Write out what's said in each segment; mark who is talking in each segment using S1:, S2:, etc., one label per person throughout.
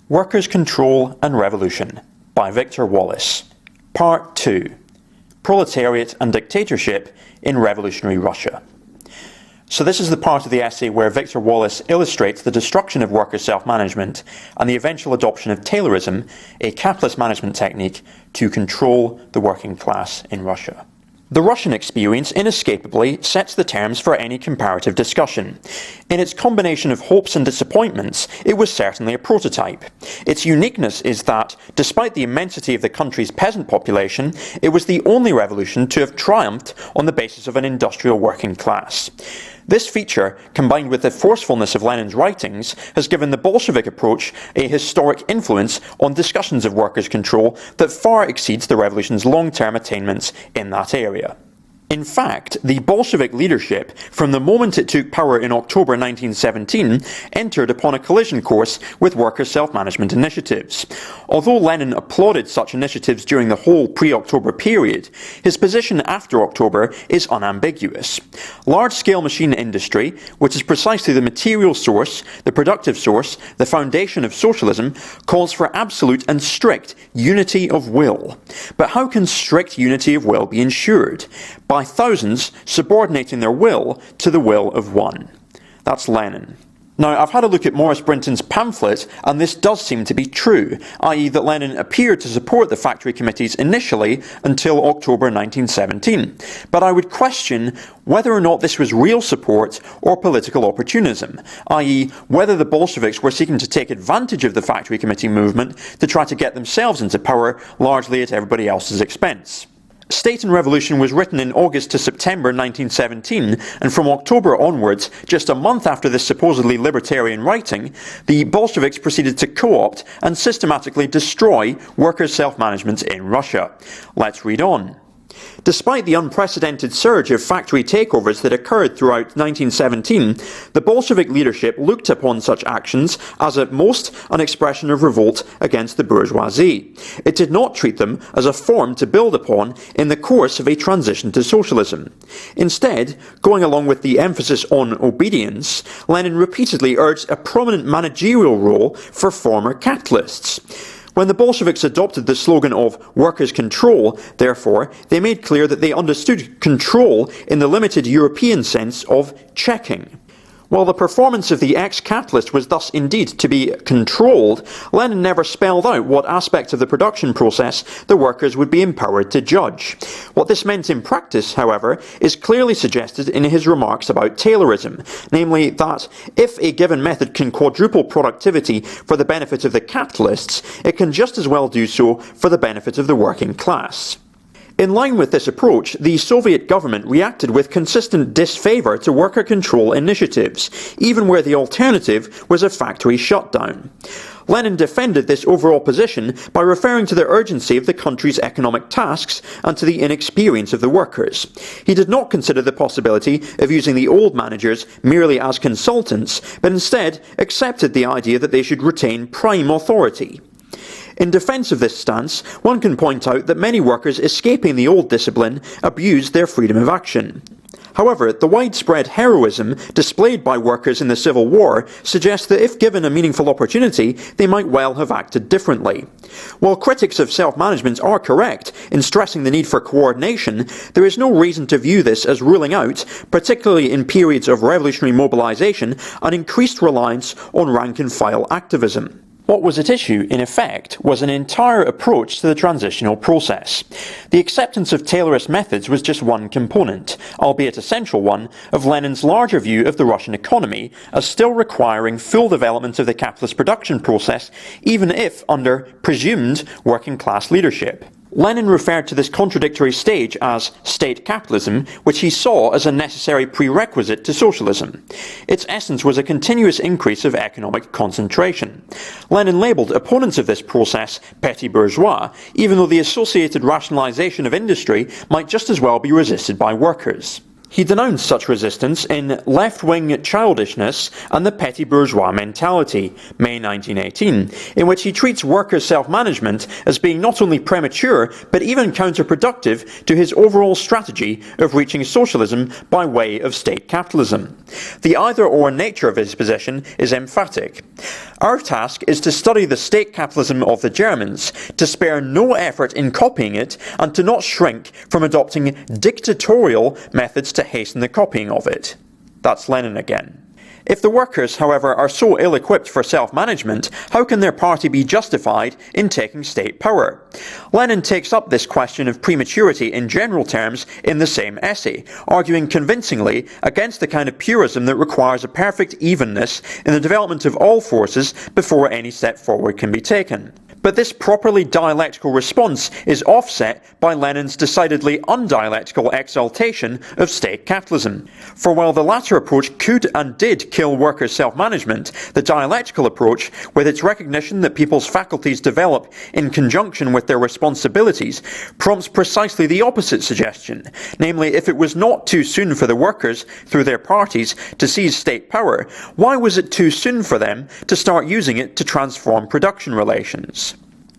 S1: Workers' Control and Revolution by Victor Wallis. Part 2. Proletariat and Dictatorship in Revolutionary Russia. So this is the part of the essay where Victor Wallis illustrates the destruction of workers' self-management and the eventual adoption of taylorism, a capitalist management technique to control the working class in Russia. The Russian experience inescapably sets the terms for any comparative discussion. In its combination of hopes and disappointments, it was certainly a prototype. Its uniqueness is that, despite the immensity of the country's peasant population, it was the only revolution to have triumphed on the basis of an industrial working class. This feature, combined with the forcefulness of Lenin's writings, has given the Bolshevik approach a historic influence on discussions of workers' control that far exceeds the revolution's long-term attainments in that area. In fact, the Bolshevik leadership, from the moment it took power in October 1917, entered upon a collision course with workers' self-management initiatives. Although Lenin applauded such initiatives during the whole pre-October period, his position after October is unambiguous. Large-scale machine industry, which is precisely the material source, the productive source, the foundation of socialism, calls for absolute and strict unity of will. But how can strict unity of will be ensured? By thousands subordinating their will to the will of one. That's Lenin. Now, I've had a look at Maurice Brinton's pamphlet, and this does seem to be true, i.e. that Lenin appeared to support the factory committees initially until October 1917. But I would question whether or not this was real support or political opportunism, i.e. whether the Bolsheviks were seeking to take advantage of the factory committee movement to try to get themselves into power, largely at everybody else's expense. State and Revolution was written in August to September 1917, and from October onwards, just a month after this supposedly libertarian writing, the Bolsheviks proceeded to co-opt and systematically destroy workers' self-management in Russia. Let's read on. Despite the unprecedented surge of factory takeovers that occurred throughout 1917, the Bolshevik leadership looked upon such actions as at most an expression of revolt against the bourgeoisie. It did not treat them as a form to build upon in the course of a transition to socialism. Instead, going along with the emphasis on obedience, Lenin repeatedly urged a prominent managerial role for former capitalists. When the Bolsheviks adopted the slogan of workers' control, therefore, they made clear that they understood control in the limited European sense of checking. While the performance of the ex-capitalist was thus indeed to be controlled, Lenin never spelled out what aspects of the production process the workers would be empowered to judge. What this meant in practice, however, is clearly suggested in his remarks about taylorism, namely that if a given method can quadruple productivity for the benefit of the capitalists, it can just as well do so for the benefit of the working class. In line with this approach, the Soviet government reacted with consistent disfavour to worker control initiatives, even where the alternative was a factory shutdown. Lenin defended this overall position by referring to the urgency of the country's economic tasks and to the inexperience of the workers. He did not consider the possibility of using the old managers merely as consultants, but instead accepted the idea that they should retain prime authority. In defence of this stance, one can point out that many workers escaping the old discipline abused their freedom of action. However, the widespread heroism displayed by workers in the Civil War suggests that if given a meaningful opportunity, they might well have acted differently. While critics of self-management are correct in stressing the need for coordination, there is no reason to view this as ruling out, particularly in periods of revolutionary mobilisation, an increased reliance on rank-and-file activism. What was at issue, in effect, was an entire approach to the transitional process. The acceptance of Taylorist methods was just one component, albeit a central one, of Lenin's larger view of the Russian economy as still requiring full development of the capitalist production process, even if under presumed working-class leadership. Lenin referred to this contradictory stage as state capitalism, which he saw as a necessary prerequisite to socialism. Its essence was a continuous increase of economic concentration. Lenin labelled opponents of this process petty bourgeois, even though the associated rationalisation of industry might just as well be resisted by workers. He denounced such resistance in Left-Wing Childishness and the Petty Bourgeois Mentality, May 1918, in which he treats workers' self-management as being not only premature, but even counterproductive to his overall strategy of reaching socialism by way of state capitalism. The either-or nature of his position is emphatic. Our task is to study the state capitalism of the Germans, to spare no effort in copying it, and to not shrink from adopting dictatorial methods to hasten the copying of it. That's Lenin again. If the workers, however, are so ill-equipped for self-management, how can their party be justified in taking state power? Lenin takes up this question of prematurity in general terms in the same essay, arguing convincingly against the kind of purism that requires a perfect evenness in the development of all forces before any step forward can be taken. But this properly dialectical response is offset by Lenin's decidedly undialectical exaltation of state capitalism. For while the latter approach could and did kill workers' self-management, the dialectical approach, with its recognition that people's faculties develop in conjunction with their responsibilities, prompts precisely the opposite suggestion, namely, if it was not too soon for the workers, through their parties, to seize state power, why was it too soon for them to start using it to transform production relations?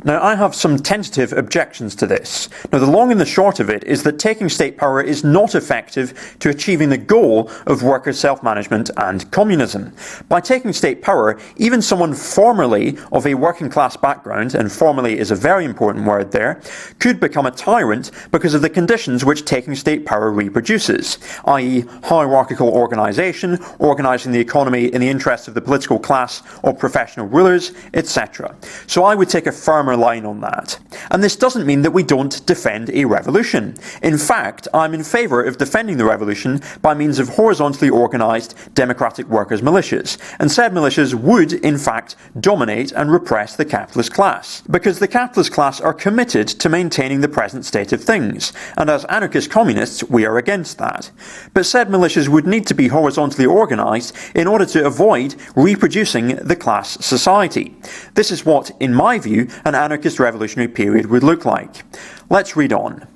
S1: Now, I have some tentative objections to this. Now, the long and the short of it is that taking state power is not effective to achieving the goal of workers' self-management and communism. By taking state power, even someone formerly of a working class background, and formerly is a very important word there, could become a tyrant because of the conditions which taking state power reproduces, i.e. hierarchical organisation, organising the economy in the interests of the political class or professional rulers, etc. So I would take a firmer line on that. And this doesn't mean that we don't defend a revolution. In fact, I'm in favour of defending the revolution by means of horizontally organised democratic workers' militias, and said militias would, in fact, dominate and repress the capitalist class, because the capitalist class are committed to maintaining the present state of things, and as anarchist communists, we are against that. But said militias would need to be horizontally organised in order to avoid reproducing the class society. This is what, in my view, an anarchist revolutionary period would look like. Let's read on.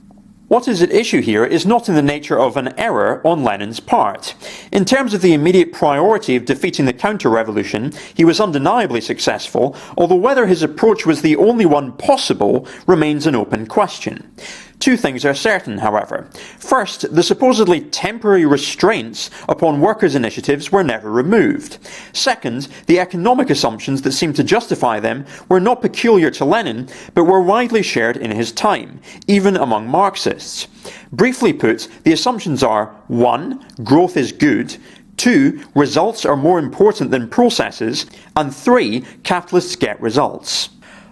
S1: What is at issue here is not in the nature of an error on Lenin's part. In terms of the immediate priority of defeating the counter-revolution, he was undeniably successful, although whether his approach was the only one possible remains an open question. Two things are certain, however. First, the supposedly temporary restraints upon workers' initiatives were never removed. Second, the economic assumptions that seemed to justify them were not peculiar to Lenin, but were widely shared in his time, even among Marxists. Briefly put, the assumptions are 1. Growth is good, 2. Results are more important than processes, and 3. Capitalists get results.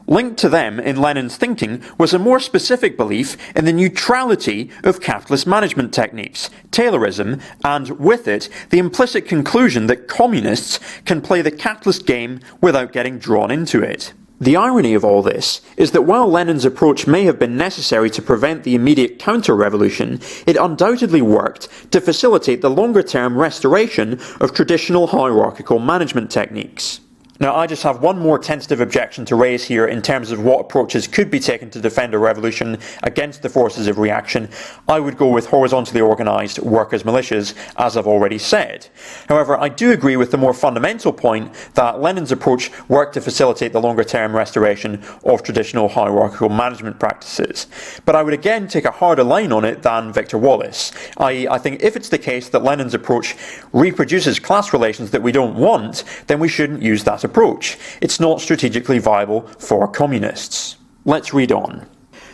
S1: Linked to them in Lenin's thinking was a more specific belief in the neutrality of capitalist management techniques, taylorism, and with it, the implicit conclusion that communists can play the capitalist game without getting drawn into it. The irony of all this is that while Lenin's approach may have been necessary to prevent the immediate counter-revolution, it undoubtedly worked to facilitate the longer-term restoration of traditional hierarchical management techniques. Now, I just have one more tentative objection to raise here in terms of what approaches could be taken to defend a revolution against the forces of reaction. I would go with horizontally organised workers' militias, as I've already said. However, I do agree with the more fundamental point that Lenin's approach worked to facilitate the longer-term restoration of traditional hierarchical management practices. But I would again take a harder line on it than Victor Wallis. I think if it's the case that Lenin's approach reproduces class relations that we don't want, then we shouldn't use that approach. It's not strategically viable for communists. Let's read on.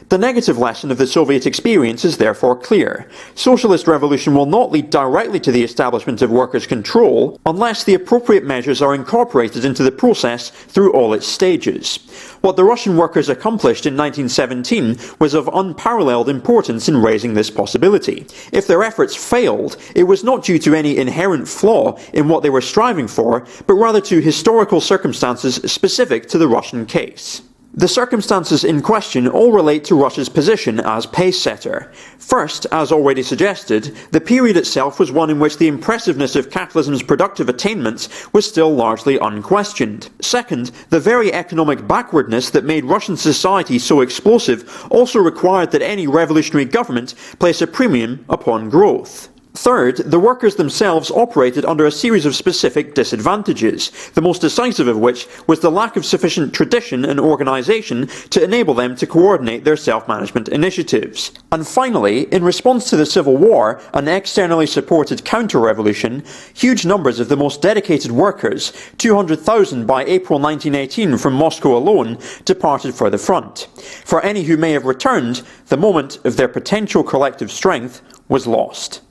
S1: The negative lesson of the Soviet experience is therefore clear. Socialist revolution will not lead directly to the establishment of workers' control unless the appropriate measures are incorporated into the process through all its stages. What the Russian workers accomplished in 1917 was of unparalleled importance in raising this possibility. If their efforts failed, it was not due to any inherent flaw in what they were striving for, but rather to historical circumstances specific to the Russian case. The circumstances in question all relate to Russia's position as pace-setter. First, as already suggested, the period itself was one in which the impressiveness of capitalism's productive attainments was still largely unquestioned. Second, the very economic backwardness that made Russian society so explosive also required that any revolutionary government place a premium upon growth. Third, the workers themselves operated under a series of specific disadvantages, the most decisive of which was the lack of sufficient tradition and organisation to enable them to coordinate their self-management initiatives. And finally, in response to the Civil War, an externally supported counter-revolution, huge numbers of the most dedicated workers, 200,000 by April 1918 from Moscow alone, departed for the front. For any who may have returned, the moment of their potential collective strength was lost.